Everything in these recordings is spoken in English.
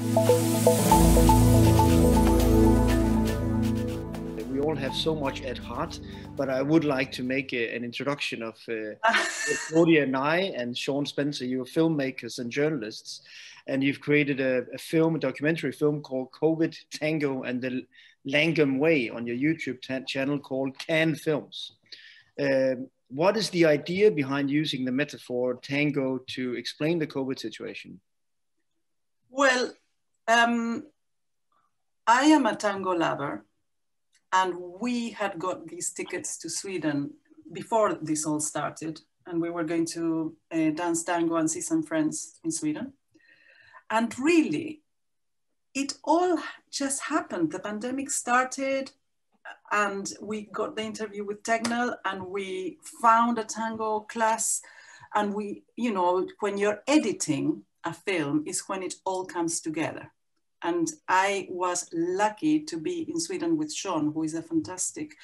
We all have so much at heart, but I would like to make an introduction of Claudia and I and Sean Spencer. You're filmmakers and journalists, and you've created a documentary film called COVID, Tango, and the Lagom Way on your YouTube channel called Can Films. What is the idea behind using the metaphor tango to explain the COVID situation? Well, I am a tango lover, and we had got these tickets to Sweden before this all started, and we were going to dance tango and see some friends in Sweden. And really, it all just happened. The pandemic started, and we got the interview with Tegnell, and we found a tango class. And we, you know, when you're editing a film is when it all comes together. And I was lucky to be in Sweden with Sean, who is a fantastic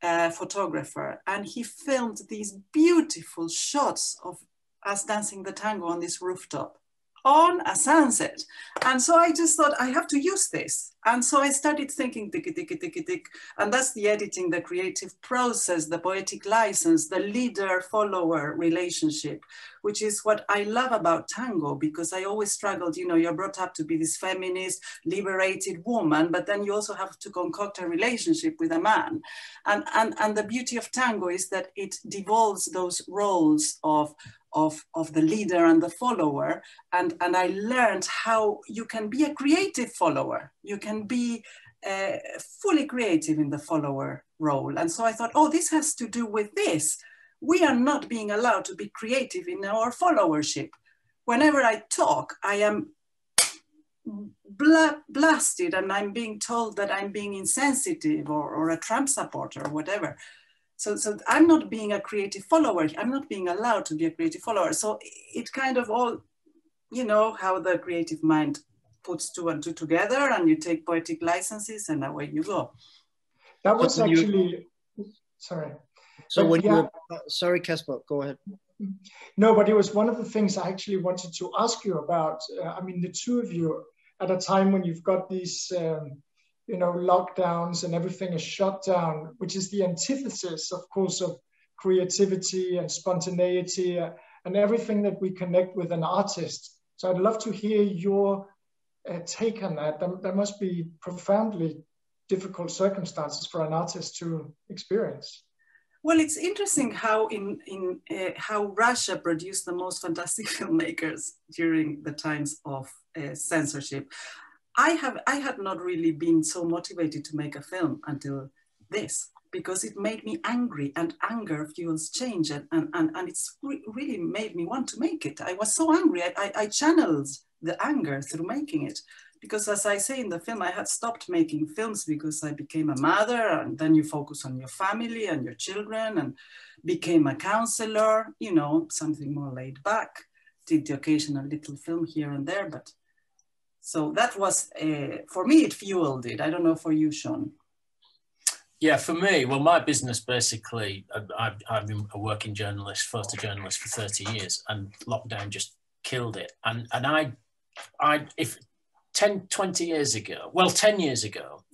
photographer. And he filmed these beautiful shots of us dancing the tango on this rooftop on a sunset. And so I just thought, I have to use this. And so I started thinking, tick, tick, tick, tick. And that's the editing, the creative process, the poetic license, the leader-follower relationship, which is what I love about tango, because I always struggled, you know, you're brought up to be this feminist, liberated woman, but then you also have to concoct a relationship with a man. And the beauty of tango is that it devolves those roles of the leader and the follower. And I learned how you can be a creative follower. You can be fully creative in the follower role. And so I thought, oh, this has to do with this. We are not being allowed to be creative in our followership. Whenever I talk, I am blasted, and I'm being told that I'm being insensitive or a Trump supporter or whatever. So I'm not being a creative follower. I'm not being allowed to be a creative follower. So it kind of all, you know, how the creative mind puts two and two together, and you take poetic licenses and away you go. That was actually, sorry. So when you, sorry, Casper, go ahead. No, but it was one of the things I actually wanted to ask you about. I mean, the two of you, at a time when you've got these, you know, lockdowns and everything is shut down, which is the antithesis, of course, of creativity and spontaneity and everything that we connect with an artist. So I'd love to hear your take on that. That must be profoundly difficult circumstances for an artist to experience. Well, it's interesting how how Russia produced the most fantastic filmmakers during the times of censorship. I had not really been so motivated to make a film until this, because it made me angry, and anger fuels change, and it's really made me want to make it. I was so angry, I channeled the anger through making it. Because as I say in the film, I had stopped making films because I became a mother, and then you focus on your family and your children, and became a counselor, you know, something more laid back, did the occasional little film here and there. But so that was, for me, it fueled it. I don't know for you, Sean. Yeah, for me, well, my business basically, I've been a working journalist, photojournalist for 30 years, and lockdown just killed it. And if 20 years ago, well, 10 years ago,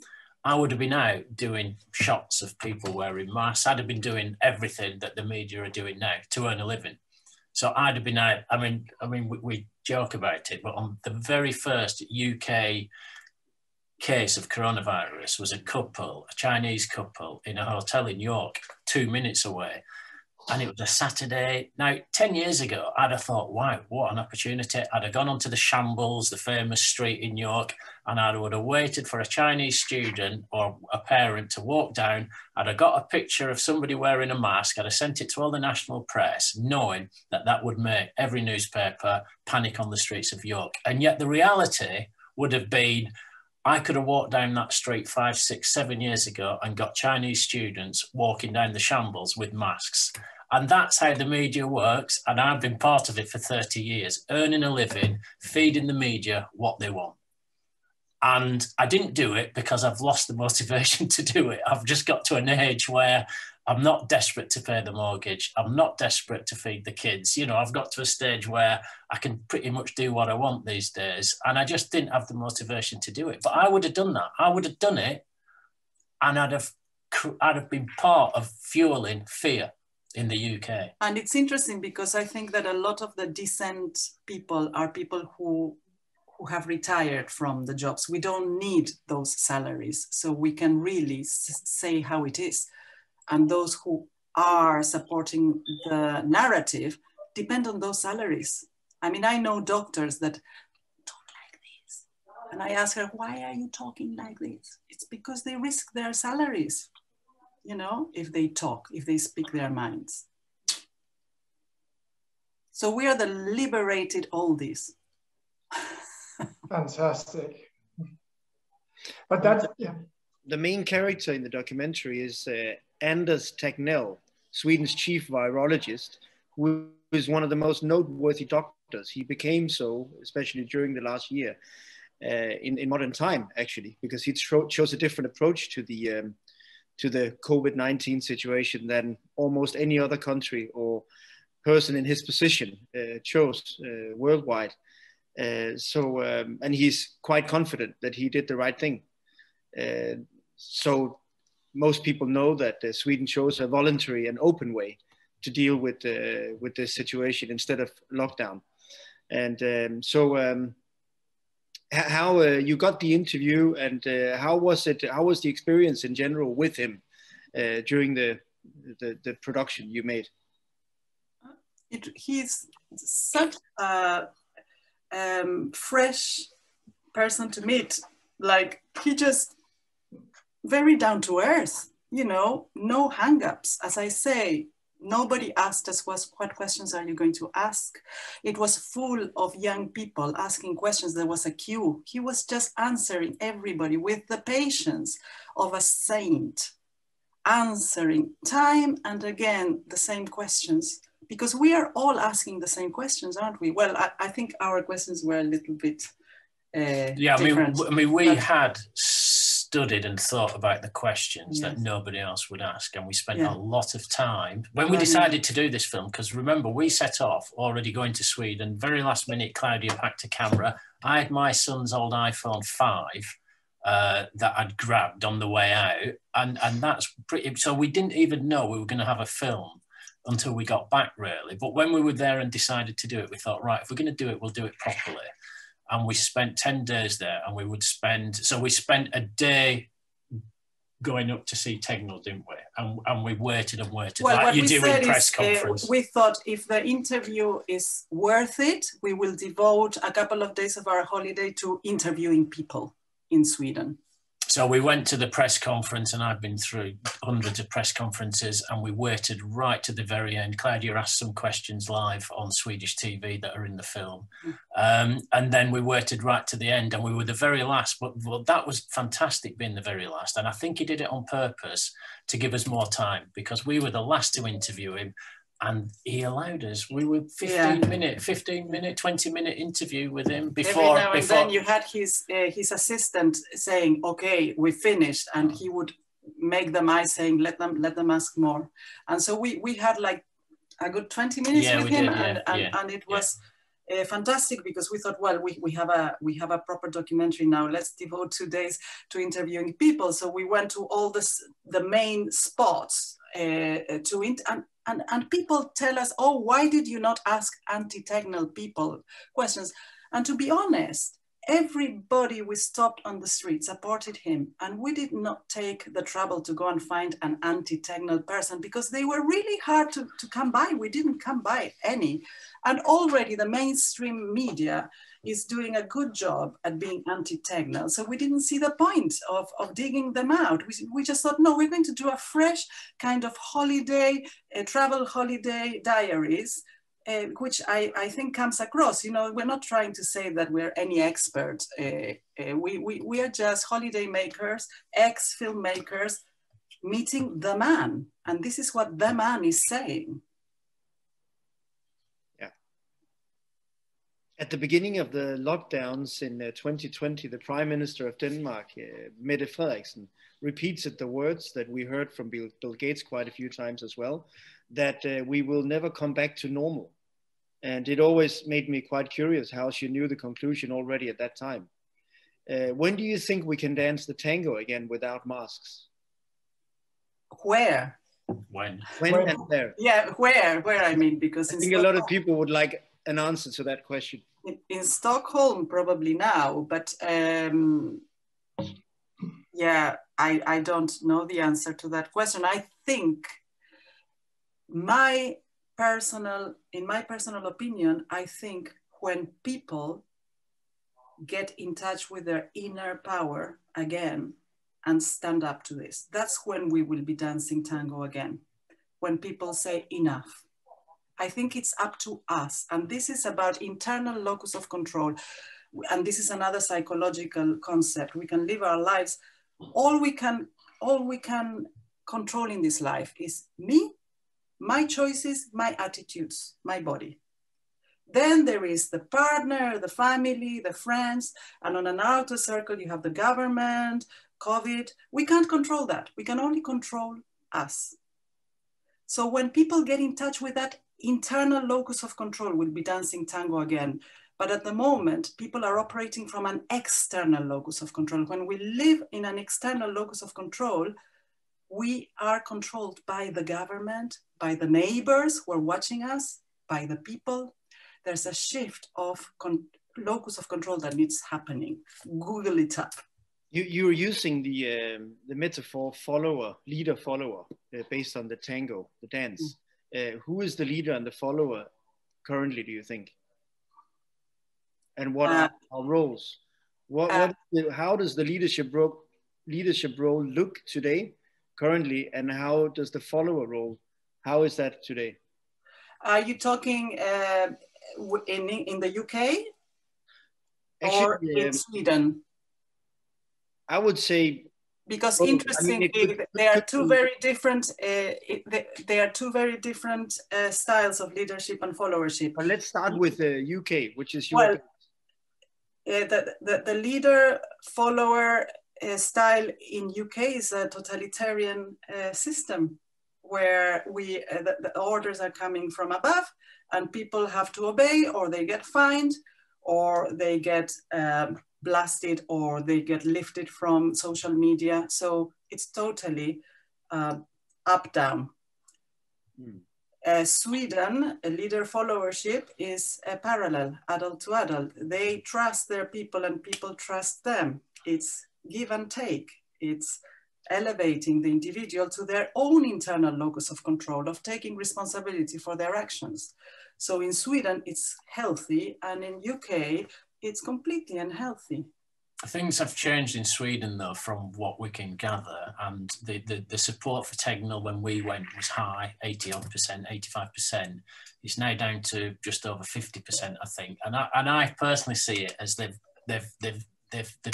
I would have been out doing shots of people wearing masks. I'd have been doing everything that the media are doing now to earn a living. So I'd have been out, I mean, we joke about it, but on the very first UK case of coronavirus was a Chinese couple in a hotel in York, 2 minutes away. And it was a Saturday. Now, 10 years ago, I'd have thought, wow, what an opportunity. I'd have gone onto the Shambles, the famous street in York, and I would have waited for a Chinese student or a parent to walk down. I'd have got a picture of somebody wearing a mask. I'd have sent it to all the national press, knowing that that would make every newspaper panic on the streets of York. And yet the reality would have been, I could have walked down that street 5, 6, 7 years ago and got Chinese students walking down the Shambles with masks. And that's how the media works. And I've been part of it for 30 years, earning a living, feeding the media what they want. And I didn't do it because I've lost the motivation to do it. I've just got to an age where I'm not desperate to pay the mortgage. I'm not desperate to feed the kids. You know, I've got to a stage where I can pretty much do what I want these days. And I just didn't have the motivation to do it. But I would have done that. I would have done it, and I'd have been part of fueling fear in the UK. And it's interesting because I think that a lot of the decent people are people who have retired from the jobs. We don't need those salaries, so we can really say how it is. And those who are supporting the narrative depend on those salaries. I mean, I know doctors that talk like this. And I ask her, why are you talking like this? It's because they risk their salaries, you know, if they talk, if they speak their minds. So we are the liberated oldies. Fantastic. But that's, yeah. The main character in the documentary is Anders Tegnell, Sweden's chief virologist, who is one of the most noteworthy doctors. He became so, especially during the last year, in modern time, actually, because he chose a different approach to the COVID-19 situation than almost any other country or person in his position chose worldwide. And he's quite confident that he did the right thing. So most people know that Sweden chose a voluntary and open way to deal with this situation instead of lockdown. And how you got the interview, and how was it? How was the experience in general with him during the production you made? He's such a fresh person to meet. Like, he just very down to earth, you know, no hang-ups. As I say, nobody asked us what questions are you going to ask. It was full of young people asking questions. There was a queue. He was just answering everybody with the patience of a saint, answering time and again the same questions, because we are all asking the same questions, aren't we? Well, I think our questions were a little bit different. I mean, we had studied and thought about the questions that nobody else would ask, and we spent a lot of time when we decided to do this film, because remember, we set off already going to Sweden. Very last minute, Claudia packed a camera. I had my son's old iPhone 5 that I'd grabbed on the way out, and that's pretty, so we didn't even know we were going to have a film until we got back, really. But when we were there and decided to do it, we thought, right, if we're going to do it, we'll do it properly. And we spent 10 days there, and we spent a day going up to see Tegnell, didn't we? And we waited and waited, well, like you do in press conference. We thought if the interview is worth it, we will devote a couple of days of our holiday to interviewing people in Sweden. So we went to the press conference, and I've been through hundreds of press conferences, and we waited right to the very end. Claudia asked some questions live on Swedish TV that are in the film. And then we waited right to the end, and we were the very last. But well, that was fantastic, being the very last. And I think he did it on purpose to give us more time, because we were the last to interview him. And he allowed us. We were 15 minute, 20-minute interview with him before. Every now and then you had his assistant saying, "Okay, we finished," and he would make them eyes saying, "Let them ask more." And so we had like a good 20 minutes with him, and it was fantastic, because we thought, well, we have a proper documentary now. Let's devote 2 days to interviewing people. So we went to all the main spots and people tell us, oh, why did you not ask anti-Tegnell people questions? And to be honest, everybody we stopped on the street supported him, and we did not take the trouble to go and find an anti-Tegnell person, because they were really hard to come by. We didn't come by any. And already the mainstream media is doing a good job at being anti-Tegnell. So we didn't see the point of digging them out. We just thought, no, we're going to do a fresh kind of holiday, travel holiday diaries, which I think comes across. You know, we're not trying to say that we're any expert. We are just holiday makers, ex-filmmakers, meeting the man. And this is what the man is saying. At the beginning of the lockdowns in 2020, the Prime Minister of Denmark, Mette Frederiksen, repeated the words that we heard from Bill Gates quite a few times as well, that we will never come back to normal. And it always made me quite curious how she knew the conclusion already at that time. When do you think we can dance the tango again without masks? Where? When and there? Yeah, where I mean, because I think a lot of people would like an answer to that question. In Stockholm, probably now, but yeah, I don't know the answer to that question. I think in my personal opinion, I think when people get in touch with their inner power again and stand up to this, that's when we will be dancing tango again. When people say enough. I think it's up to us. And this is about internal locus of control. And this is another psychological concept. We can live our lives. All we can control in this life is me, my choices, my attitudes, my body. Then there is the partner, the family, the friends, and on an outer circle, you have the government, COVID. We can't control that. We can only control us. So when people get in touch with that internal locus of control, we'll be dancing tango again. But at the moment, people are operating from an external locus of control. When we live in an external locus of control, we are controlled by the government, by the neighbors who are watching us, by the people. There's a shift of locus of control that needs happening. Google it up. You're using the metaphor leader follower, based on the tango, the dance. Who is the leader and the follower currently, do you think? And what are our roles? How does the leadership role look today, currently, and how does the follower role, how is that today? Are you talking in the UK? Actually, or in Sweden? I would say, because interestingly, they are two very different. They are two very different styles of leadership and followership. But let's start with the UK, which is your. The leader follower style in UK is a totalitarian system where the orders are coming from above, and people have to obey, or they get fined, or they get blasted, or they get lifted from social media. So it's totally up-down. Sweden, a leader followership is a parallel, adult to adult. They trust their people and people trust them. It's give and take. It's elevating the individual to their own internal locus of control, of taking responsibility for their actions. So in Sweden, it's healthy, and in UK, it's completely unhealthy. Things have changed in Sweden, though, from what we can gather, and the support for Tegnell when we went was high, 80-odd%, 85%. It's now down to just over 50%, I think. And I personally see it as they've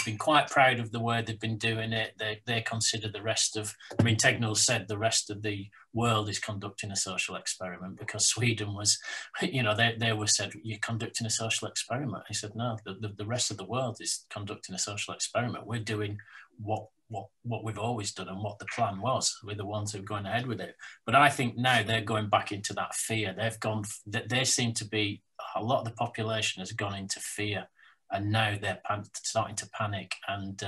been quite proud of the way they've been doing it. They consider the rest of, I mean, Tegnell said the rest of the world is conducting a social experiment, because Sweden was, you know, they were said, you're conducting a social experiment. He said, no, the rest of the world is conducting a social experiment. We're doing what we've always done and what the plan was. We're the ones who are going ahead with it. But I think now they're going back into that fear. They seem to be, a lot of the population has gone into fear. And now they're starting to panic. And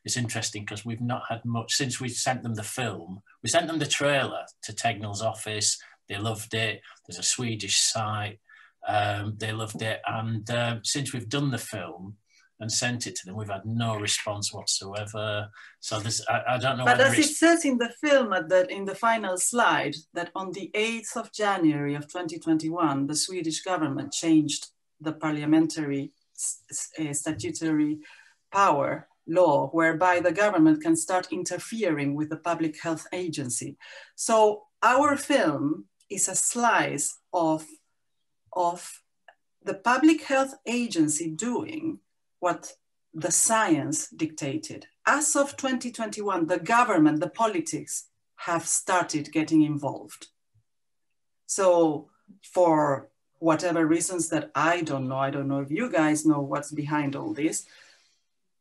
it's interesting because we've not had much since we sent them the film. We sent them the trailer to Tegnell's office. They loved it. There's a Swedish site. They loved it. And since we've done the film and sent it to them, we've had no response whatsoever. So I don't know. But as it says in the film, in the final slide, that on the 8th of January of 2021, the Swedish government changed the parliamentary statutory power law, whereby the government can start interfering with the public health agency. So our film is a slice of the public health agency doing what the science dictated. As of 2021, the government, the politics have started getting involved. So for whatever reasons that I don't know. I don't know if you guys know what's behind all this.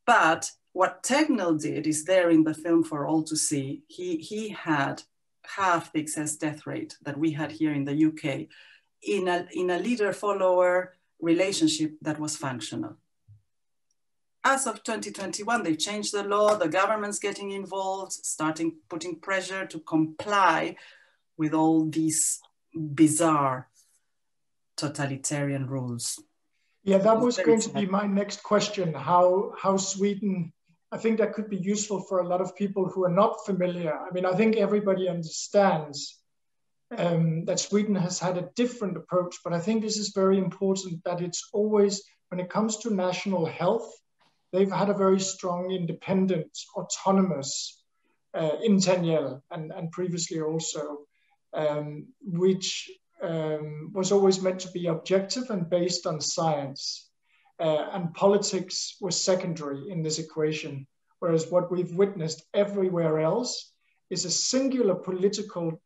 But what Tegnell did is there in the film for all to see. He had half the excess death rate that we had here in the UK in a leader-follower relationship that was functional. As of 2021, they changed the law, the government's getting involved, putting pressure to comply with all these bizarre totalitarian rules. Yeah, that was going to be my next question, how Sweden, I think that could be useful for a lot of people who are not familiar. I mean, I think everybody understands that Sweden has had a different approach, but I think this is very important that it's always, when it comes to national health, they've had a very strong, independent, autonomous in Tegnell and previously also, which was always meant to be objective and based on science. And politics was secondary in this equation, whereas what we've witnessed everywhere else is a singular political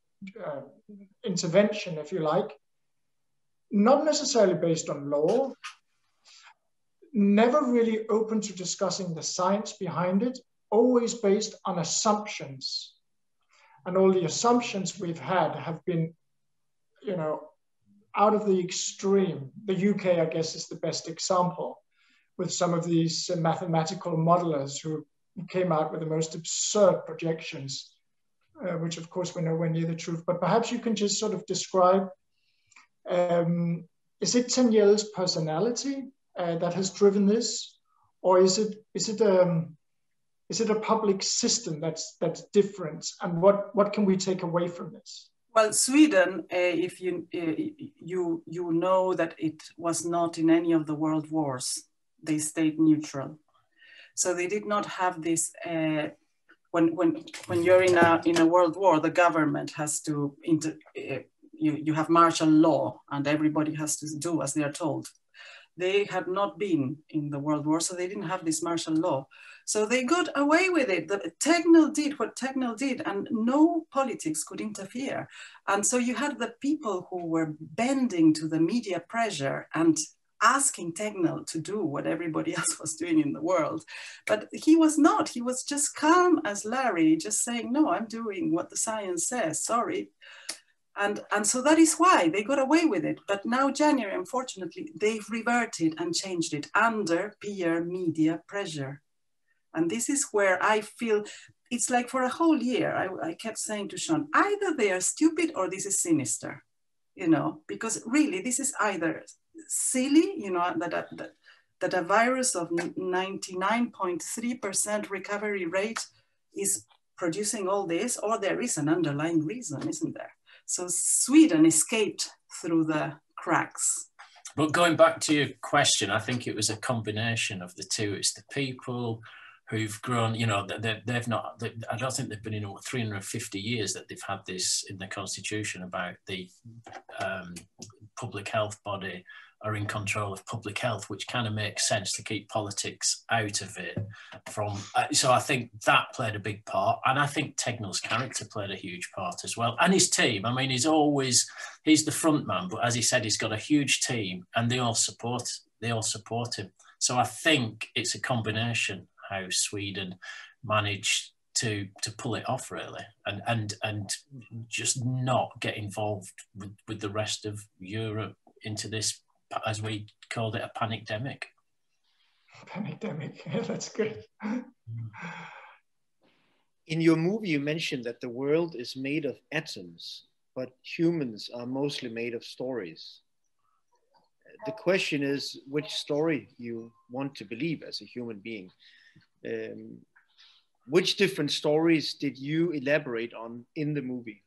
intervention, if you like, not necessarily based on law, never really open to discussing the science behind it, always based on assumptions. And all the assumptions we've had have been, you know, out of the extreme. The UK, I guess, is the best example, with some of these mathematical modelers who came out with the most absurd projections, which of course were nowhere near the truth. But perhaps you can just sort of describe, is it Tegnell's personality that has driven this, or is it a public system that's different, and what can we take away from this? Well, Sweden, if you know that it was not in any of the world wars, they stayed neutral, so they did not have this. When you're in a world war, the government has to you have martial law, and everybody has to do as they are told. They had not been in the World War, so they didn't have this martial law. So they got away with it. Tegnell did what Tegnell did, and no politics could interfere. And so you had the people who were bending to the media pressure and asking Tegnell to do what everybody else was doing in the world. But he was not. He was just calm as Larry, just saying, no, I'm doing what the science says, sorry. And so that is why they got away with it. But now January, unfortunately, they've reverted and changed it under peer media pressure. And this is where I feel, it's like for a whole year, I kept saying to Sean, either they are stupid or this is sinister, you know, because really this is either silly, you know, that a virus of 99.3% recovery rate is producing all this, or there is an underlying reason, isn't there? So Sweden escaped through the cracks. But going back to your question, I think it was a combination of the two. It's the people who've grown, you know, they've not, I don't think they've been in 350 years that they've had this in the constitution about the public health body are in control of public health, which kind of makes sense to keep politics out of it. So I think that played a big part, and I think Tegnell's character played a huge part as well, and his team. I mean, he's the front man, but as he said, he's got a huge team, and they all support him. So I think it's a combination how Sweden managed to pull it off, really, and just not get involved with the rest of Europe into this, as we called it, a panicdemic. Panicdemic, yeah, that's good. In your movie, you mentioned that the world is made of atoms, but humans are mostly made of stories. The question is which story you want to believe as a human being. Which different stories did you elaborate on in the movie?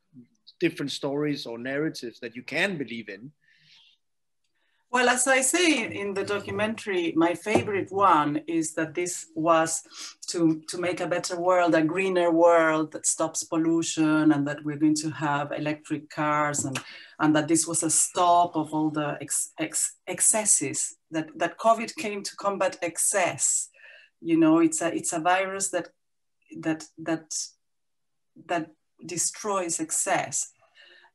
Different stories or narratives that you can believe in? Well, as I say in the documentary, my favorite one is that this was to make a better world, a greener world that stops pollution, and that we're going to have electric cars, and that this was a stop of all the excesses, that COVID came to combat excess. You know, it's a virus that destroys excess.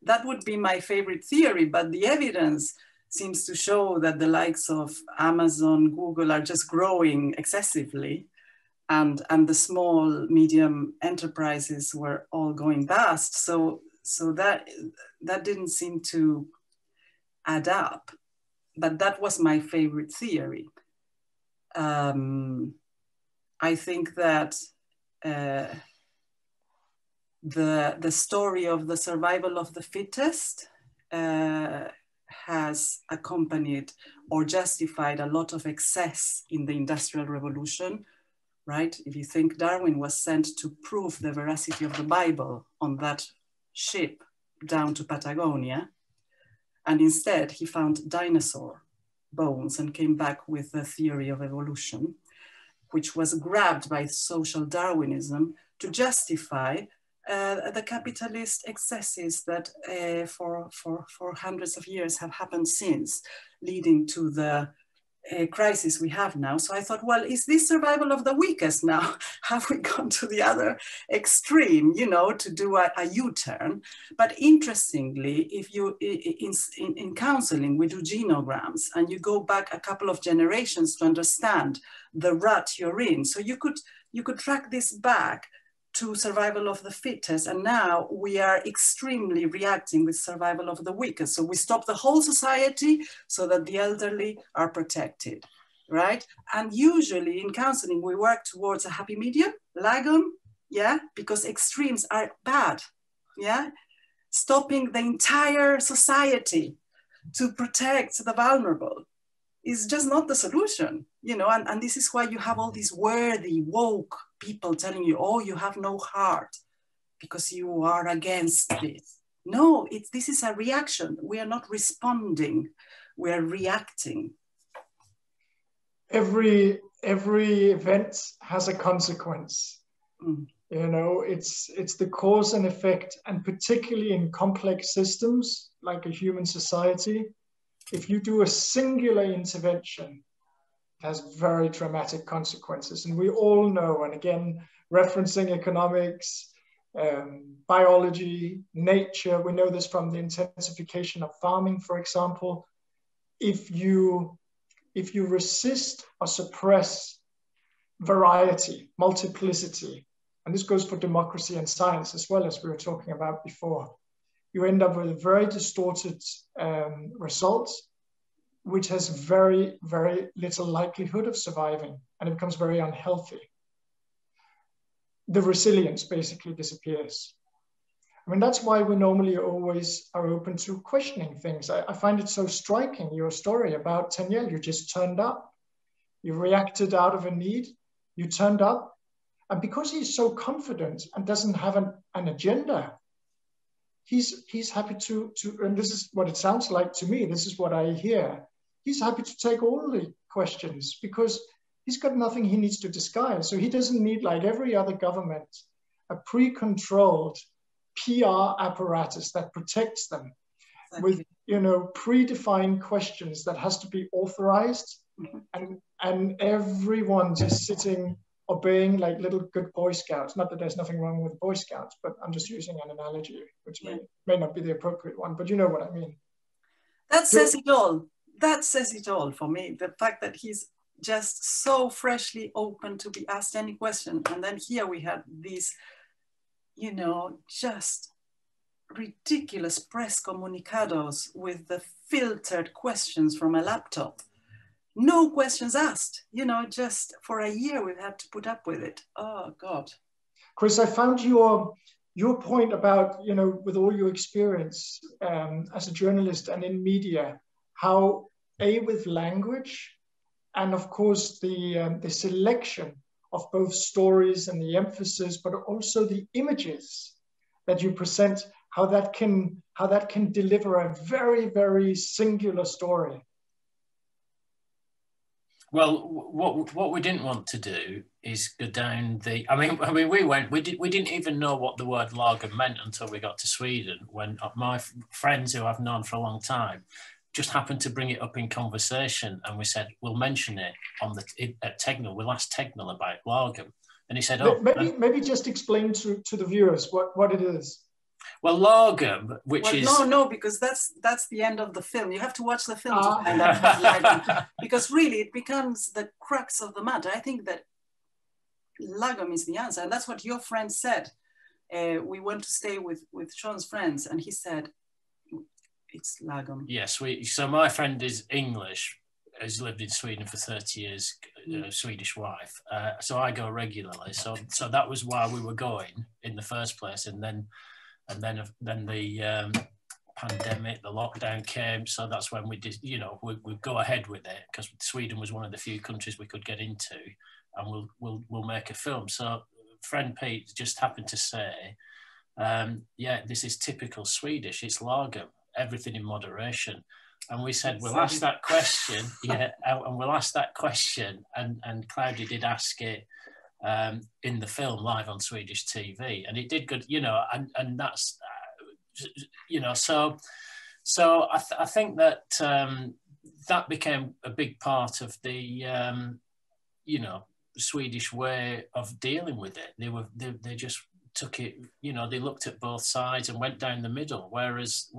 That would be my favorite theory, but the evidence seems to show that the likes of Amazon, Google are just growing excessively, and the small, medium enterprises were all going bust. So that didn't seem to add up. But that was my favorite theory. I think that the story of the survival of the fittest has accompanied or justified a lot of excess in the Industrial Revolution, right? If you think Darwin was sent to prove the veracity of the Bible on that ship down to Patagonia, and instead he found dinosaur bones and came back with a theory of evolution, which was grabbed by social Darwinism to justify the capitalist excesses that for hundreds of years have happened since, leading to the crisis we have now. So I thought, well, is this survival of the weakest now? Have we gone to the other extreme, you know, to do a U-turn? But interestingly, if you, in counseling, we do genograms, and you go back a couple of generations to understand the rut you're in. So you could track this back to survival of the fittest, and now we are extremely reacting with survival of the weakest. So we stop the whole society so that the elderly are protected, right? And usually in counseling, we work towards a happy medium, lagom, yeah, because extremes are bad, yeah? Stopping the entire society to protect the vulnerable is just not the solution, you know, and this is why you have all these worthy, woke people telling you, oh, you have no heart because you are against this. No, this is a reaction. We are not responding, we are reacting. Every event has a consequence. Mm. You know, it's the cause and effect, and particularly in complex systems like a human society, if you do a singular intervention, it has very dramatic consequences. And we all know, and again, referencing economics, biology, nature, we know this from the intensification of farming, for example. If you resist or suppress variety, multiplicity, and this goes for democracy and science as well, as we were talking about before, you end up with a very distorted result, which has very, very little likelihood of surviving, and it becomes very unhealthy. The resilience basically disappears. I mean, that's why we normally always are open to questioning things. I find it so striking, your story about Tegnell. You just turned up, you reacted out of a need, you turned up, and because he's so confident and doesn't have an agenda, he's happy to, and this is what it sounds like to me, this is what I hear, he's happy to take all the questions because he's got nothing he needs to disguise. So he doesn't need, like every other government, a pre-controlled PR apparatus that protects them with, you know, predefined questions that has to be authorized, and everyone just sitting obeying like little good Boy Scouts. Not that there's nothing wrong with Boy Scouts, but I'm just using an analogy, which may not be the appropriate one, but you know what I mean. That says it all. That says it all for me. The fact that he's just so freshly open to be asked any question. And then here we had these, you know, just ridiculous press comunicados with the filtered questions from a laptop. No questions asked, you know, just for a year we've had to put up with it. Oh God. Chris, I found your point about, you know, with all your experience as a journalist and in media, how with language and of course the selection of both stories and the emphasis, but also the images that you present, how that can deliver a very, very singular story. Well, what we didn't want to do is go down the. I mean, we didn't even know what the word lagom meant until we got to Sweden. When my friends who I've known for a long time just happened to bring it up in conversation, and we said we'll mention it at Tegnell. We'll ask Tegnell about lagom, and he said, "Oh, maybe just explain to the viewers what it is." Well, Lagom, which is... No, because that's the end of the film. You have to watch the film to find out what Lagom, because really it becomes the crux of the matter. I think that Lagom is the answer, and that's what your friend said. We went to stay with Sean's friends, and he said, it's Lagom. Yes, so my friend is English, has lived in Sweden for 30 years, Swedish wife. So I go regularly. So that was why we were going in the first place. And then the pandemic, the lockdown came. So that's when we did, you know, we go ahead with it, because Sweden was one of the few countries we could get into, and we'll make a film. So friend Pete just happened to say, yeah, this is typical Swedish. It's Lagom, everything in moderation. And we said, we'll ask that question, yeah, and we'll ask that question. And Claudia did ask it in the film live on Swedish TV, and it did good, you know, and that's, you know, so I think that that became a big part of the, you know, Swedish way of dealing with it. They just took it, you know, they looked at both sides and went down the middle, whereas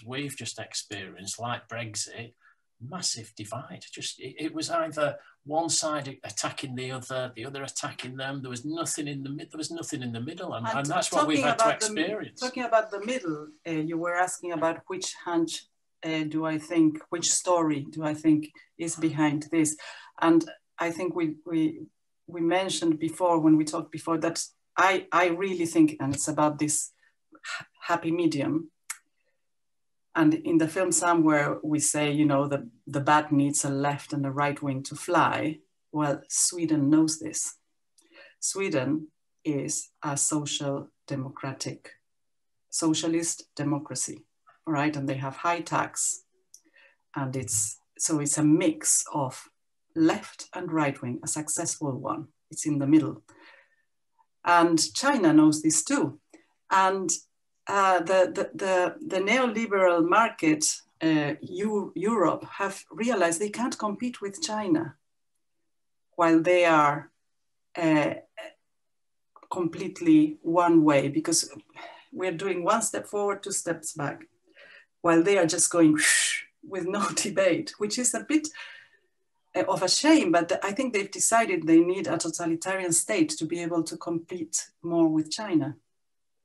we've just experienced, like Brexit, massive divide. Just it was either one side attacking the other attacking them. There was nothing in the middle. There was nothing in the middle, and that's what we've had to experience. Talking about the middle, you were asking about which hunch do I think, which story do I think is behind this, and I think we mentioned before, when we talked before, that I really think, and it's about this happy medium. And in the film somewhere we say, you know, the bat needs a left and a right wing to fly. Well, Sweden knows this. Sweden is a social democratic, socialist democracy, right? And they have high tax, and it's a mix of left and right wing, a successful one. It's in the middle. And China knows this too. And the neoliberal market, Europe, have realized they can't compete with China while they are completely one way, because we're doing one step forward, two steps back, while they are just going with no debate, which is a bit of a shame, but I think they've decided they need a totalitarian state to be able to compete more with China.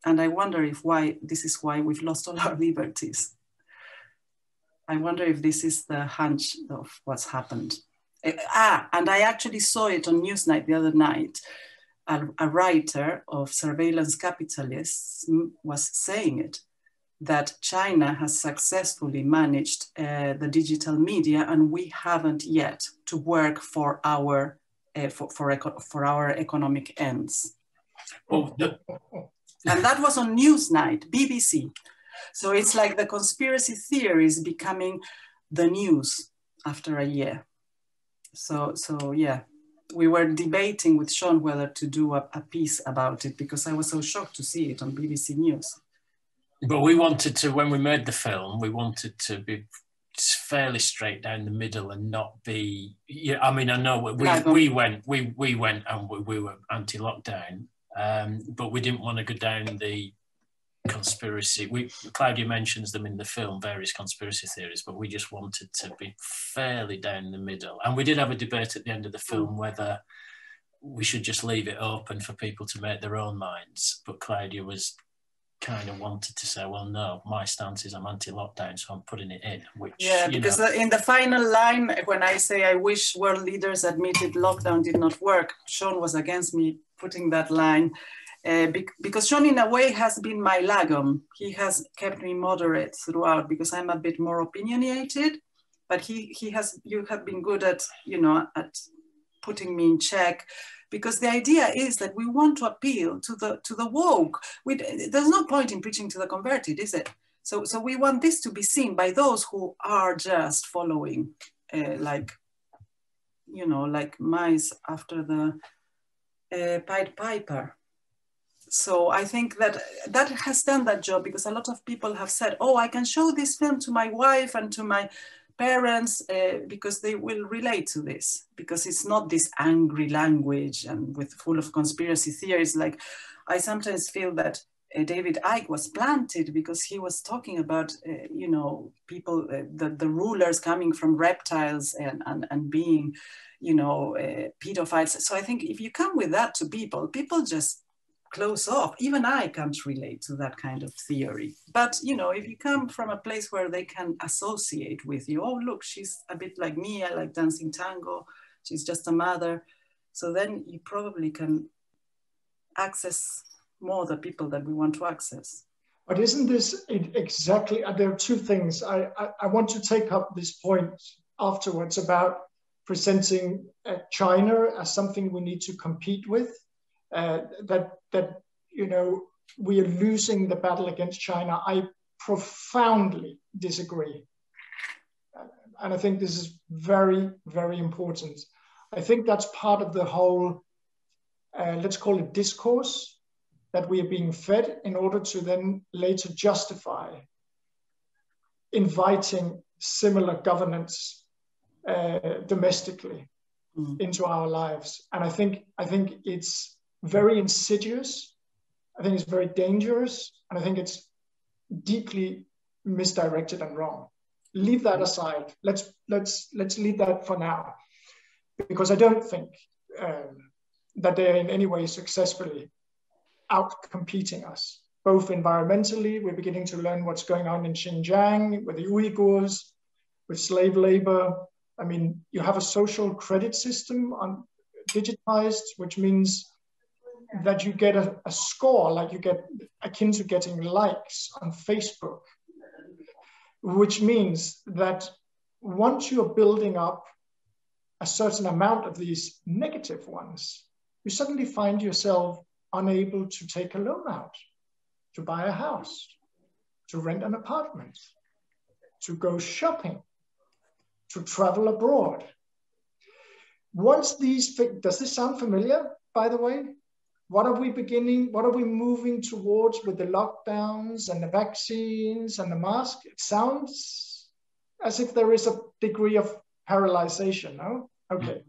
And I wonder if this is why we've lost all our liberties. I wonder if this is the hunch of what's happened. And I actually saw it on Newsnight the other night. A writer of Surveillance Capitalists was saying it, that China has successfully managed the digital media, and we haven't yet to work for our economic ends. Oh, and that was on Newsnight, BBC. So it's like the conspiracy theories becoming the news after a year. So yeah, we were debating with Sean whether to do a piece about it, because I was so shocked to see it on BBC News. But we wanted to, when we made the film, we wanted to be fairly straight down the middle and not be, yeah, I mean, I know we went and we were anti-lockdown, but we didn't want to go down the conspiracy. Claudia mentions them in the film, various conspiracy theories, but we just wanted to be fairly down the middle. And we did have a debate at the end of the film whether we should just leave it open for people to make their own minds. But Claudia was kind of wanted to say, well, no, my stance is I'm anti-lockdown, so I'm putting it in. Which, yeah, because in the final line, when I say I wish world leaders admitted lockdown did not work, Sean was against me putting that line, because Sean in a way has been my Lagom. He has kept me moderate throughout, because I'm a bit more opinionated, but you have been good at, you know, at putting me in check. Because the idea is that we want to appeal to the woke. There's no point in preaching to the converted, is it? So we want this to be seen by those who are just following, like, you know, like mice after the Pied Piper. So I think that has done that job, because a lot of people have said, oh, I can show this film to my wife and to my parents, because they will relate to this, because it's not this angry language and full of conspiracy theories. Like, I sometimes feel that David Icke was planted, because he was talking about, you know, people, the rulers coming from reptiles and being, you know, pedophiles. So I think if you come with that to people, people just close off. Even I can't relate to that kind of theory. But, you know, if you come from a place where they can associate with you, oh, look, she's a bit like me, I like dancing tango, she's just a mother. So then you probably can access more the people that we want to access. But isn't this exactly, there are two things. I want to take up this point afterwards about presenting China as something we need to compete with, that you know, we are losing the battle against China. I profoundly disagree. And I think this is very, very important. I think that's part of the whole, let's call it discourse, that we are being fed in order to then later justify inviting similar governance domestically into our lives. And I think it's very insidious. I think it's very dangerous. And I think it's deeply misdirected and wrong. Leave that aside. Let's leave that for now, because I don't think that they're in any way successfully out-competing us. Both environmentally, we're beginning to learn what's going on in Xinjiang with the Uyghurs, with slave labor. I mean, you have a social credit system digitized, which means that you get a score, like you get akin to getting likes on Facebook, which means that once you're building up a certain amount of these negative ones, you suddenly find yourself unable to take a loan out, to buy a house, to rent an apartment, to go shopping, to travel abroad. Once these, does this sound familiar, by the way? What are we moving towards with the lockdowns and the vaccines and the mask? It sounds as if there is a degree of paralyzation, no? Okay,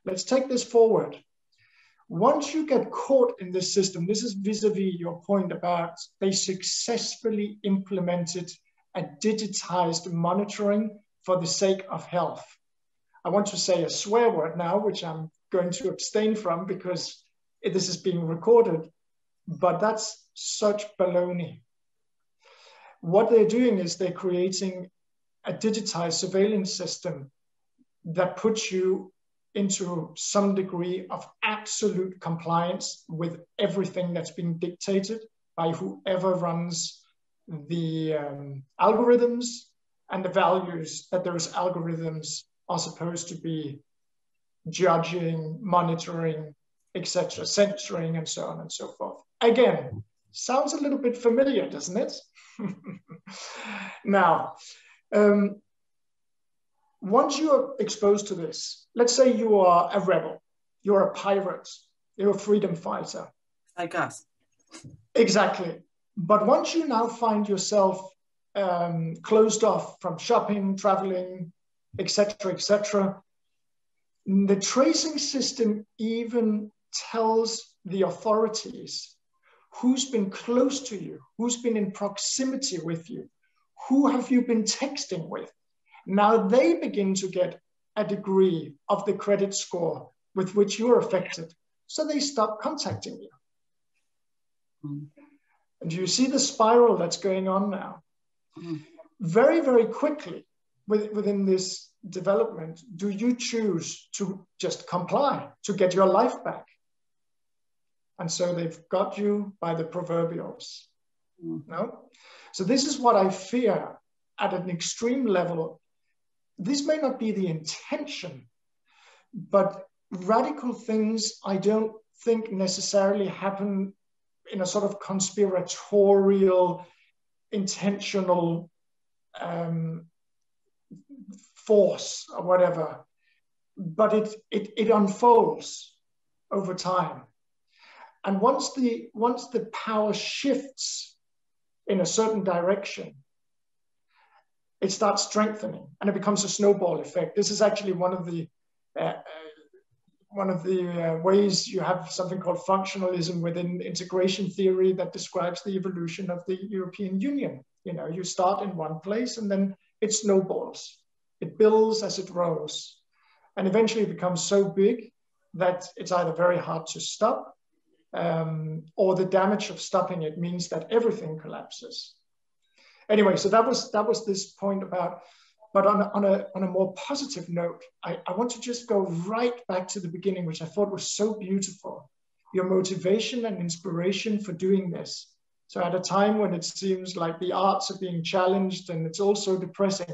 let's take this forward. Once you get caught in this system, this is vis-a-vis your point about they successfully implemented a digitized monitoring for the sake of health. I want to say a swear word now, which I'm going to abstain from because this is being recorded, but that's such baloney. What they're doing is they're creating a digitized surveillance system that puts you into some degree of absolute compliance with everything that's being dictated by whoever runs the algorithms and the values that those algorithms are supposed to be judging, monitoring, etc., censoring, and so on and so forth. Again, sounds a little bit familiar, doesn't it? Now, once you are exposed to this, let's say you are a rebel, you're a pirate, you're a freedom fighter. Like us. Exactly. But once you now find yourself closed off from shopping, traveling, etc., the tracing system even tells the authorities who's been close to you, who's been in proximity with you, who have you been texting with. Now they begin to get a degree of the credit score with which you're affected, so they stop contacting you. And do you see the spiral that's going on now? Very, very quickly within this development, do you choose to just comply, to get your life back? And so they've got you by the proverbials. No? So this is what I fear at an extreme level. This may not be the intention, but radical things I don't think necessarily happen in a sort of conspiratorial, intentional force or whatever, but it unfolds over time. And once the power shifts in a certain direction, it starts strengthening and it becomes a snowball effect. This is actually one of the one of the ways you have something called functionalism within integration theory that describes the evolution of the European Union. You know, you start in one place and then it snowballs. It builds as it grows. And eventually it becomes so big that it's either very hard to stop, or the damage of stopping it means that everything collapses. Anyway, so that was this point about, but on a more positive note, I want to just go right back to the beginning, which I thought was so beautiful. Your motivation and inspiration for doing this. So at a time when it seems like the arts are being challenged and it's all so depressing,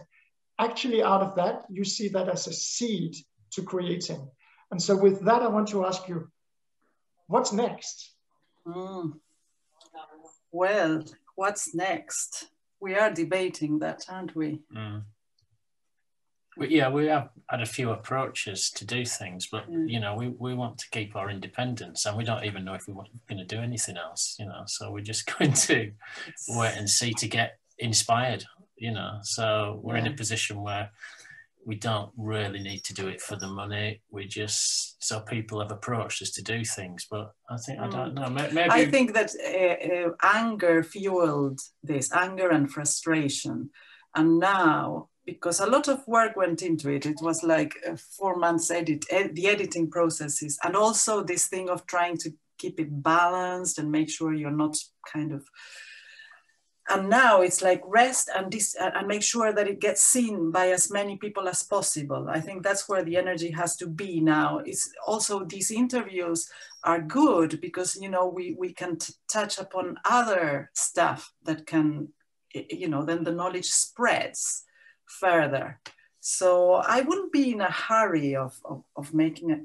actually out of that, you see that as a seed to creating. And so with that, I want to ask you, what's next? Well, what's next? We are debating that, aren't we? Yeah, we have had a few approaches to do things, but you know, we want to keep our independence, and we don't even know if we're going to do anything else, you know. So we're just going to wait and see to get inspired, you know. So we're in a position where we don't really need to do it for the money. We just, so people have approached us to do things, but I think, I don't know, maybe. I think that anger fueled this, anger and frustration. And now, because a lot of work went into it, it was like 4 months the editing processes, and also this thing of trying to keep it balanced and make sure you're not kind of, and now it's like rest and make sure that it gets seen by as many people as possible. I think that's where the energy has to be now. It's also, these interviews are good because, you know, we can touch upon other stuff that can, you know, then the knowledge spreads further. So I wouldn't be in a hurry of making it.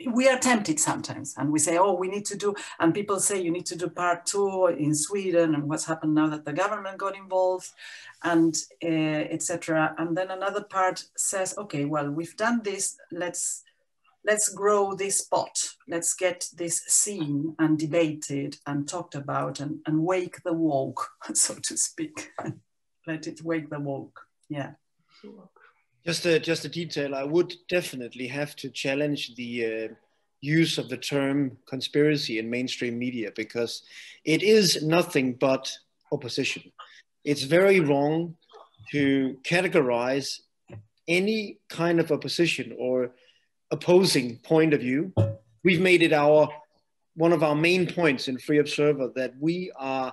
We are tempted sometimes, and we say, oh, we need to do, and people say you need to do part 2 in Sweden, and what's happened now that the government got involved, and etc. And then another part says, okay, well, we've done this, let's grow this pot, let's get this seen and debated and talked about, and wake the woke, so to speak. Let it wake the woke. Yeah. Just a detail, I would definitely have to challenge the use of the term conspiracy in mainstream media, because it is nothing but opposition. It's very wrong to categorize any kind of opposition or opposing point of view. We've made it one of our main points in Free Observer that we are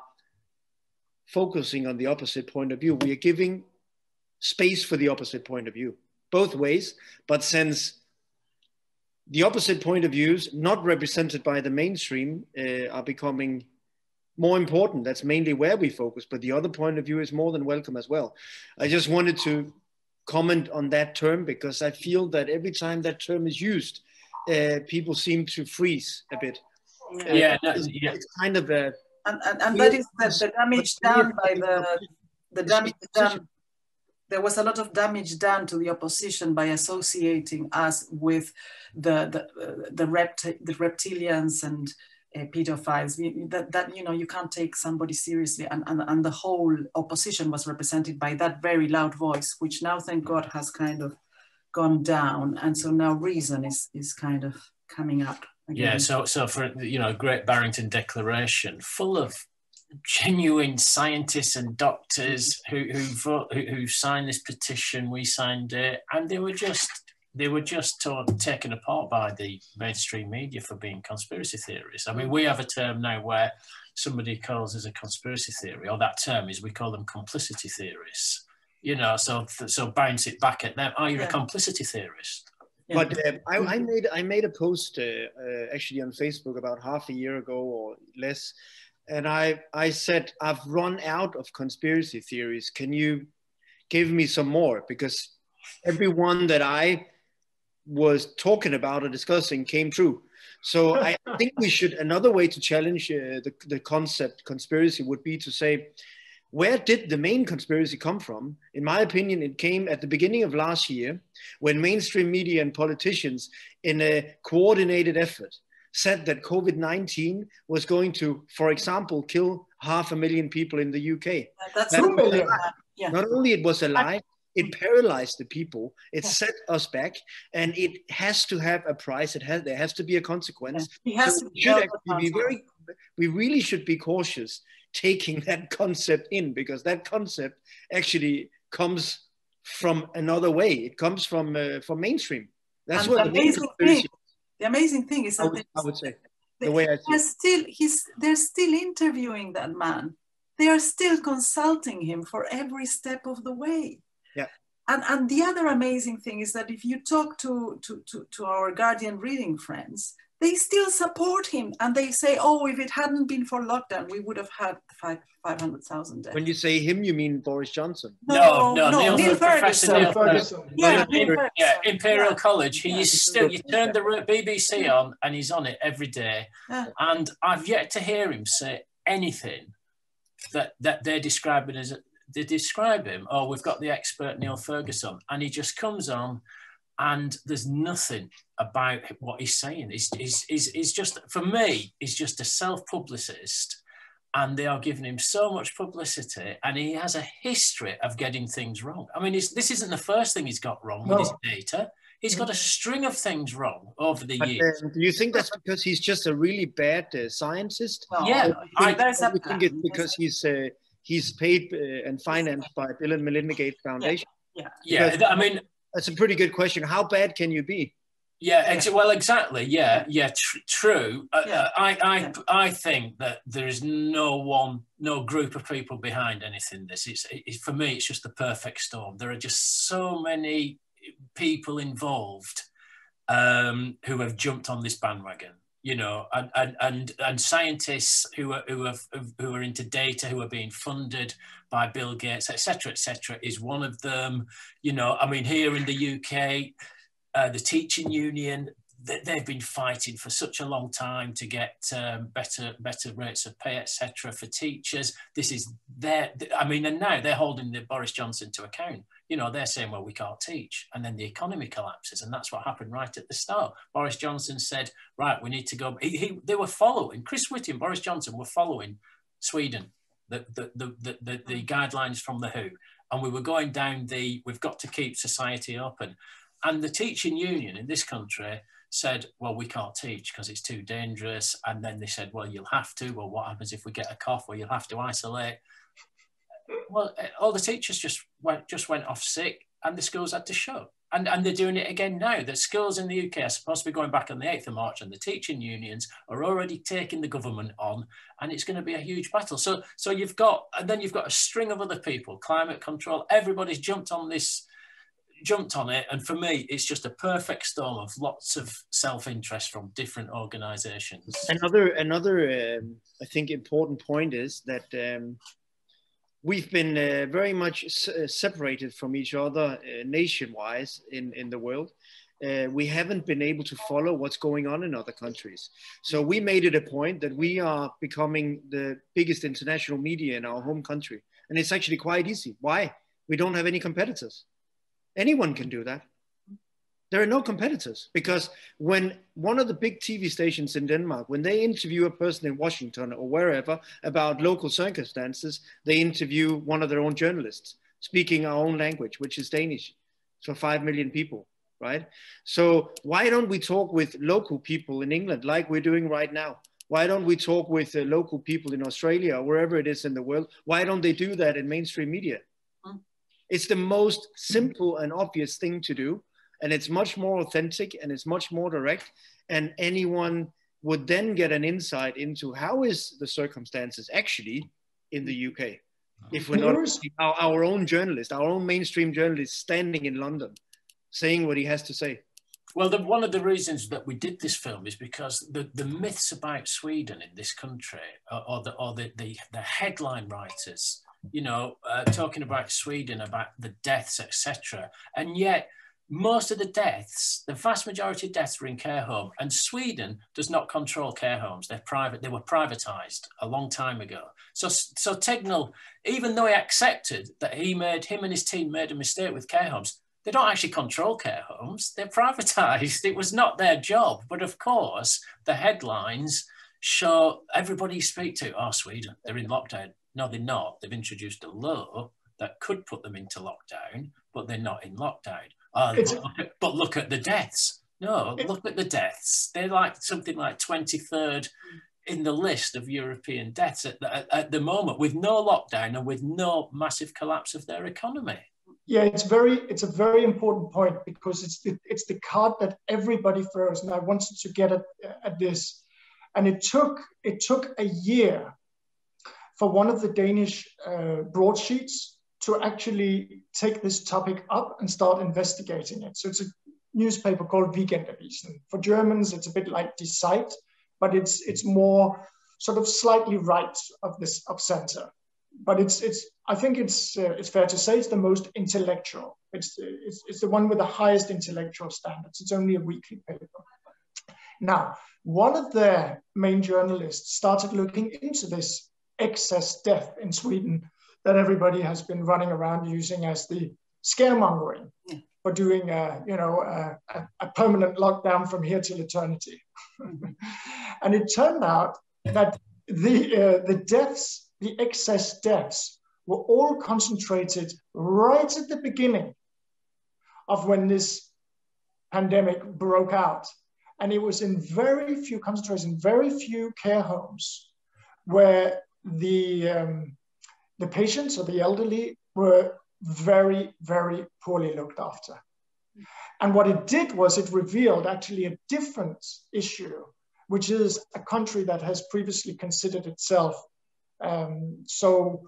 focusing on the opposite point of view. We are giving space for the opposite point of view, both ways. But since the opposite point of views, not represented by the mainstream, are becoming more important, that's mainly where we focus, but the other point of view is more than welcome as well. I just wanted to comment on that term, because I feel that every time that term is used, people seem to freeze a bit. It's kind of a... And that is the damage done by the damage done. There was a lot of damage done to the opposition by associating us with the reptilians and pedophiles. That you know, you can't take somebody seriously, and the whole opposition was represented by that very loud voice, which now, thank God, has kind of gone down, and so now reason is kind of coming up again. Yeah, so for, you know, Great Barrington Declaration, full of genuine scientists and doctors who signed this petition. We signed it, and they were just taken apart by the mainstream media for being conspiracy theories. I mean, we have a term now where somebody calls us a conspiracy theory, or that term is, we call them complicity theorists. You know, so bounce it back at them. Oh, you're a complicity theorist. Yeah. But I made a post actually on Facebook about half a year ago or less. And I said, I've run out of conspiracy theories. Can you give me some more? Because everyone that I was talking about or discussing came true. So I think we should, another way to challenge the concept conspiracy would be to say, where did the main conspiracy come from? In my opinion, it came at the beginning of last year, when mainstream media and politicians, in a coordinated effort, said that COVID-19 was going to, for example, kill 500,000 people in the UK. That's 2 million. Not only it was a lie, It paralyzed the people. It set us back, and it has to have a price. There has to be a consequence. So we really should be cautious taking that concept in, because that concept actually comes from another way. It comes from mainstream. That's what the amazing thing is that I would say the way I see it. They're still interviewing that man. They are still consulting him for every step of the way. Yeah. And the other amazing thing is that if you talk to our Guardian reading friends, they still support him, and they say, "Oh, if it hadn't been for lockdown, we would have had 500,000 deaths." When you say him, you mean Boris Johnson? No, Neil Ferguson. Neil Ferguson. Yeah, Imperial College. He is still. You turn the BBC on, and he's on it every day. And I've yet to hear him say anything that they're describing as. They describe him. Oh, we've got the expert Neil Ferguson, and he just comes on. And there's nothing about what he's saying. He's just, for me, he's just a self-publicist, and they are giving him so much publicity, and he has a history of getting things wrong. I mean, this isn't the first thing he's got wrong with his data. He's got a string of things wrong over the years. Do you think that's because he's just a really bad scientist? Well, yeah. I think it's because he's paid and financed by Bill and Melinda Gates Foundation. Yeah. I mean, that's a pretty good question. How bad can you be? Yeah, well, exactly. Yeah, true. I think that there is no group of people behind anything. For me, it's just the perfect storm. There are just so many people involved who have jumped on this bandwagon. You know, and scientists who are into data, who are being funded by Bill Gates, etc., is one of them. You know, I mean, here in the UK, the teaching union, they've been fighting for such a long time to get better rates of pay, etc., for teachers. This is and now they're holding Boris Johnson to account. You know, they're saying, well, we can't teach. And then the economy collapses. And that's what happened right at the start. Boris Johnson said, right, we need to go. They were following, Chris Whitty and Boris Johnson were following Sweden, the guidelines from the WHO. And we were going down we've got to keep society open. And the teaching union in this country said, well, we can't teach because it's too dangerous. And then they said, well, you'll have to. Well, what happens if we get a cough? Well, you'll have to isolate. Well, all the teachers just went off sick, and the schools had to shut. And they're doing it again now. The schools in the UK are supposed to be going back on the 8th of March, and the teaching unions are already taking the government on, and it's going to be a huge battle. So you've got a string of other people, climate control. Everybody's jumped on it, and for me, it's just a perfect storm of lots of self-interest from different organisations. Another I think important point is that. We've been very much separated from each other nation-wise in the world. We haven't been able to follow what's going on in other countries. So we made it a point that we are becoming the biggest international media in our home country. And it's actually quite easy. Why? We don't have any competitors. Anyone can do that. There are no competitors, because when one of the big TV stations in Denmark, when they interview a person in Washington or wherever about local circumstances, they interview one of their own journalists speaking our own language, which is Danish, for 5 million people, right? So why don't we talk with local people in England like we're doing right now? Why don't we talk with local people in Australia or wherever it is in the world? Why don't they do that in mainstream media? It's the most simple and obvious thing to do. And it's much more authentic, and it's much more direct. And anyone would then get an insight into how is the circumstances actually in the UK. If we're not our own journalist, our own mainstream journalist standing in London, saying what he has to say. Well, one of the reasons that we did this film is because the myths about Sweden in this country, or the headline writers, you know, talking about Sweden, about the deaths, etc. And yet, most of the deaths, the vast majority of deaths were in care home, and Sweden does not control care homes. They're private. They were privatized a long time ago. So Tegnell, even though he accepted that him and his team made a mistake with care homes, they don't actually control care homes. They're privatized. It was not their job. But of course, the headlines show everybody you speak to, oh, Sweden, they're in lockdown. No, they're not. They've introduced a law that could put them into lockdown, but they're not in lockdown. But look at the deaths. No, look at the deaths. They're like something like 23rd in the list of European deaths at the moment, with no lockdown and with no massive collapse of their economy. Yeah, it's a very important point, because it's the card that everybody throws, and I wanted to get at this. And it took a year for one of the Danish broadsheets to actually take this topic up and start investigating it. So it's a newspaper called Weekendavisen. For Germans, it's a bit like Die Zeit, but it's more sort of slightly right of center. But I think it's fair to say it's the most intellectual. It's the one with the highest intellectual standards. It's only a weekly paper. Now, one of the main journalists started looking into this excess death in Sweden that everybody has been running around using as the scaremongering for doing a permanent lockdown from here till eternity. And it turned out that the deaths, the excess deaths, were all concentrated right at the beginning of when this pandemic broke out. And it was concentrated in very few care homes where the patients or the elderly were very, very poorly looked after. And what it did was it revealed actually a different issue, which is a country that has previously considered itself so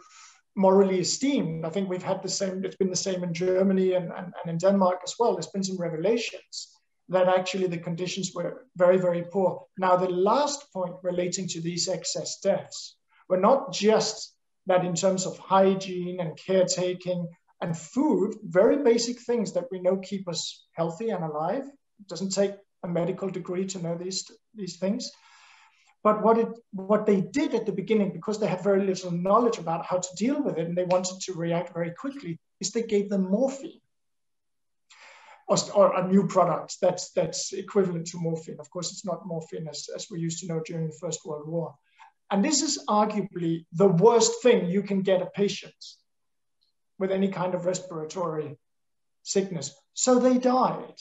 morally esteemed. I think we've had the same, it's been the same in Germany and in Denmark as well. There's been some revelations that actually the conditions were very, very poor. Now, the last point relating to these excess deaths were not just that in terms of hygiene and caretaking and food, very basic things that we know keep us healthy and alive. It doesn't take a medical degree to know these things. But what they did at the beginning, because they had very little knowledge about how to deal with it and they wanted to react very quickly, is they gave them morphine. Or a new product that's equivalent to morphine. Of course, it's not morphine as we used to know during the First World War. And this is arguably the worst thing you can get a patient with any kind of respiratory sickness. So they died.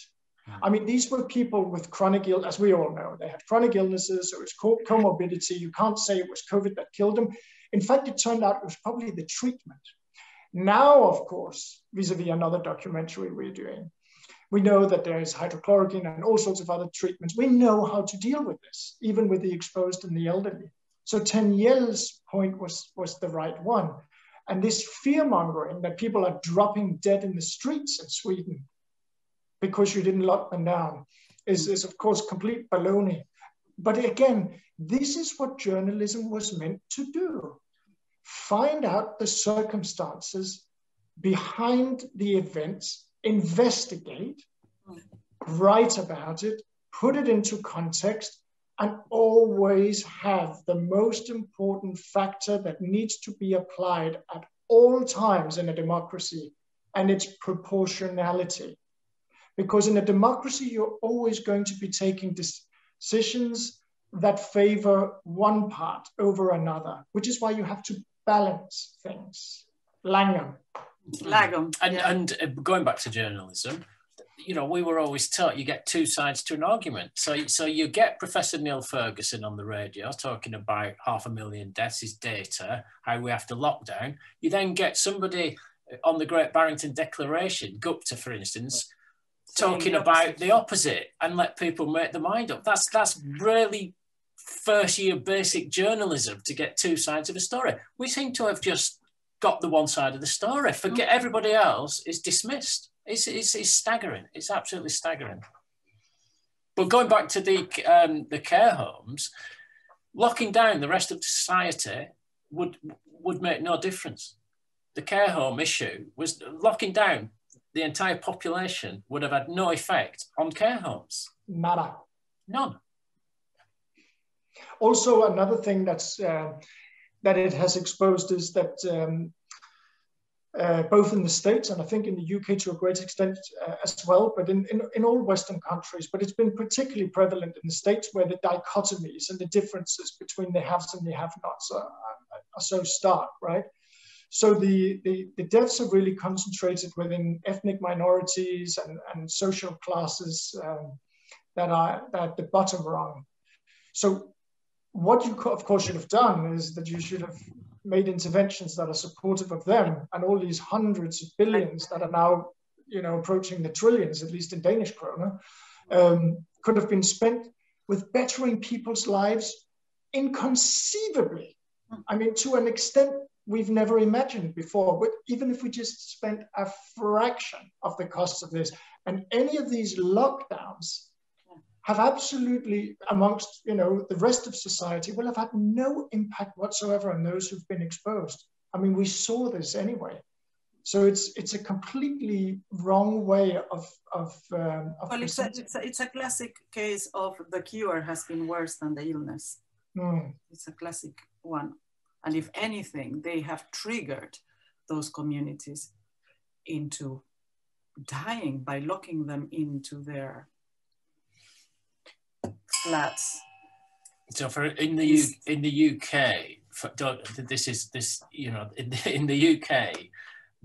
I mean, these were people with chronic illness, as we all know. They had chronic illnesses, so it was comorbidity. You can't say it was COVID that killed them. In fact, it turned out it was probably the treatment. Now, of course, vis-a-vis another documentary we're doing, we know that there is hydrochloroquine and all sorts of other treatments. We know how to deal with this, even with the exposed and the elderly. So Tegnell's point was the right one. And this fear-mongering that people are dropping dead in the streets in Sweden because you didn't lock them down is of course complete baloney. But again, this is what journalism was meant to do. Find out the circumstances behind the events, investigate, write about it, put it into context, and always have the most important factor that needs to be applied at all times in a democracy, and it's proportionality. Because in a democracy, you're always going to be taking decisions that favor one part over another, which is why you have to balance things. Lagom. And going back to journalism, you know, we were always taught you get two sides to an argument. So you get Professor Neil Ferguson on the radio talking about 500,000 deaths, his data, how we have to lock down. You then get somebody on the Great Barrington Declaration, Gupta, for instance, talking about the opposite and let people make their mind up. That's really first year basic journalism, to get two sides of a story. We seem to have just got the one side of the story. Forget everybody else is dismissed. It's staggering. It's absolutely staggering. But going back to the care homes, locking down the rest of society would make no difference. The care home issue was locking down the entire population would have had no effect on care homes. Nada. None. Also, another thing that's that it has exposed is that both in the States and I think in the UK to a great extent as well, but in all Western countries, but it's been particularly prevalent in the States where the dichotomies and the differences between the haves and the have-nots are so stark, right? So the deaths are really concentrated within ethnic minorities and social classes that are at the bottom rung. So what you, of course, should have done is that you should have made interventions that are supportive of them, and all these hundreds of billions that are now, you know, approaching the trillions, at least in Danish kroner, could have been spent with bettering people's lives inconceivably. I mean, to an extent we've never imagined before. But even if we just spent a fraction of the cost of this, and any of these lockdowns have absolutely, amongst, you know, the rest of society, will have had no impact whatsoever on those who've been exposed. I mean, we saw this anyway. So it's a completely wrong way of well, it's a classic case of the cure has been worse than the illness. It's a classic one. And if anything, they have triggered those communities into dying by locking them into their flats. So in the UK, in the UK,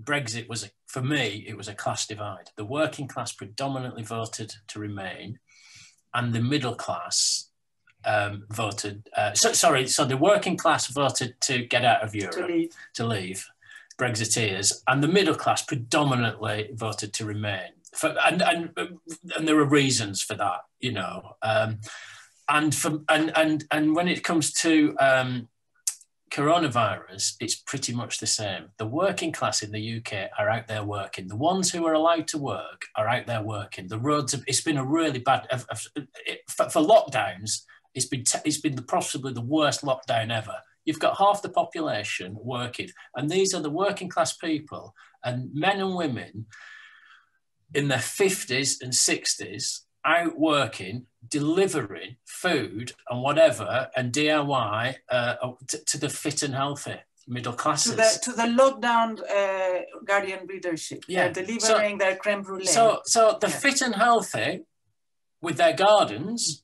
Brexit was, for me, it was a class divide. The working class predominantly voted to remain, and the middle class voted. So the working class voted to get out of Europe, to leave, Brexiteers, and the middle class predominantly voted to remain. And there are reasons for that, you know. And when it comes to coronavirus, it's pretty much the same. The working class in the UK are out there working. The ones who are allowed to work are out there working. The roads, it's been a really bad, for lockdowns, it's been possibly the worst lockdown ever. You've got half the population working, and these are the working class people, and men and women in their 50s and 60s out working, delivering food and whatever, and DIY to the fit and healthy middle classes. To the lockdown guardian readership. Yeah. They're delivering their creme brulee. So the fit and healthy with their gardens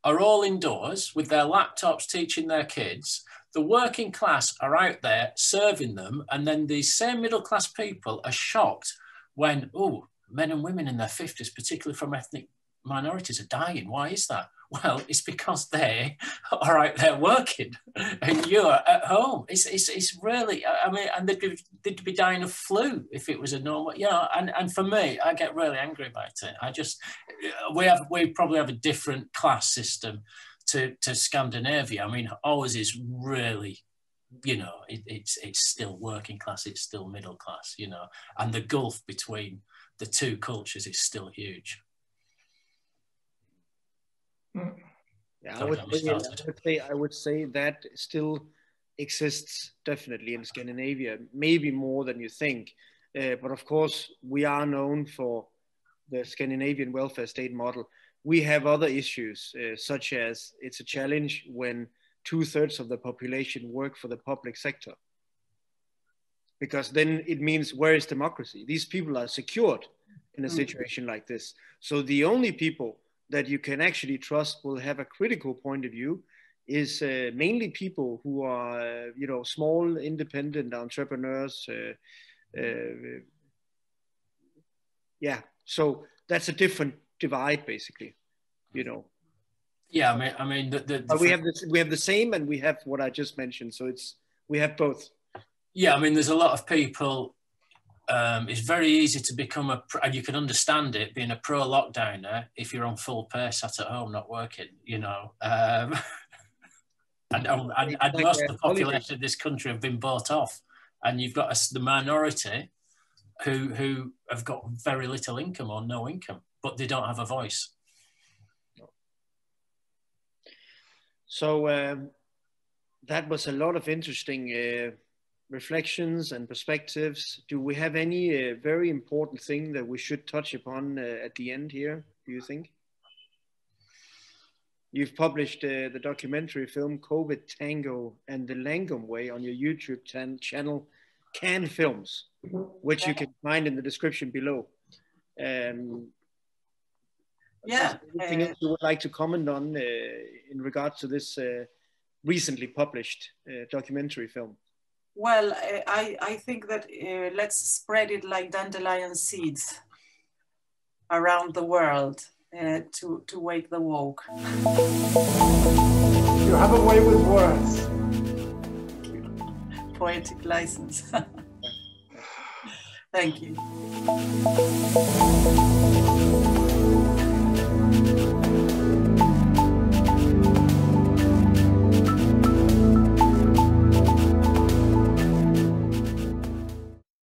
are all indoors with their laptops teaching their kids. The working class are out there serving them, and then these same middle class people are shocked when, oh, men and women in their 50s, particularly from ethnic minorities, are dying. Why is that? Well, it's because they are out there working and you're at home. It's really, I mean, and they'd be dying of flu if it was a normal, you know, and for me, I get really angry about it. I just, we probably have a different class system to Scandinavia. I mean, ours is really, you know, it's still working class, it's still middle class, you know, and the gulf between the two cultures is still huge. Yeah, I would say that still exists definitely in Scandinavia, maybe more than you think. But of course, we are known for the Scandinavian welfare state model. We have other issues, such as it's a challenge when 2/3 of the population work for the public sector. Because then it means, where is democracy? These people are secured in a situation like this. So the only people that you can actually trust will have a critical point of view is mainly people who are, you know, small independent entrepreneurs. Yeah, so that's a different divide, basically, you know. Yeah, I mean, but we have the same, and we have what I just mentioned. So we have both. Yeah, I mean, there's a lot of people. It's very easy to become and you can understand it, being a pro-lockdowner if you're on full pay, sat at home, not working, you know. And most of the population of this country have been bought off, and you've got the minority who have got very little income or no income, but they don't have a voice. So that was a lot of interesting reflections and perspectives. Do we have any very important thing that we should touch upon at the end here, do you think? You've published the documentary film COVID, Tango and the Lagom Way on your YouTube channel, Can Films, which you can find in the description below. Anything else you would like to comment on in regards to this recently published documentary film? Well, I think that let's spread it like dandelion seeds around the world to wake the woke. You have a way with words. Poetic license. Thank you.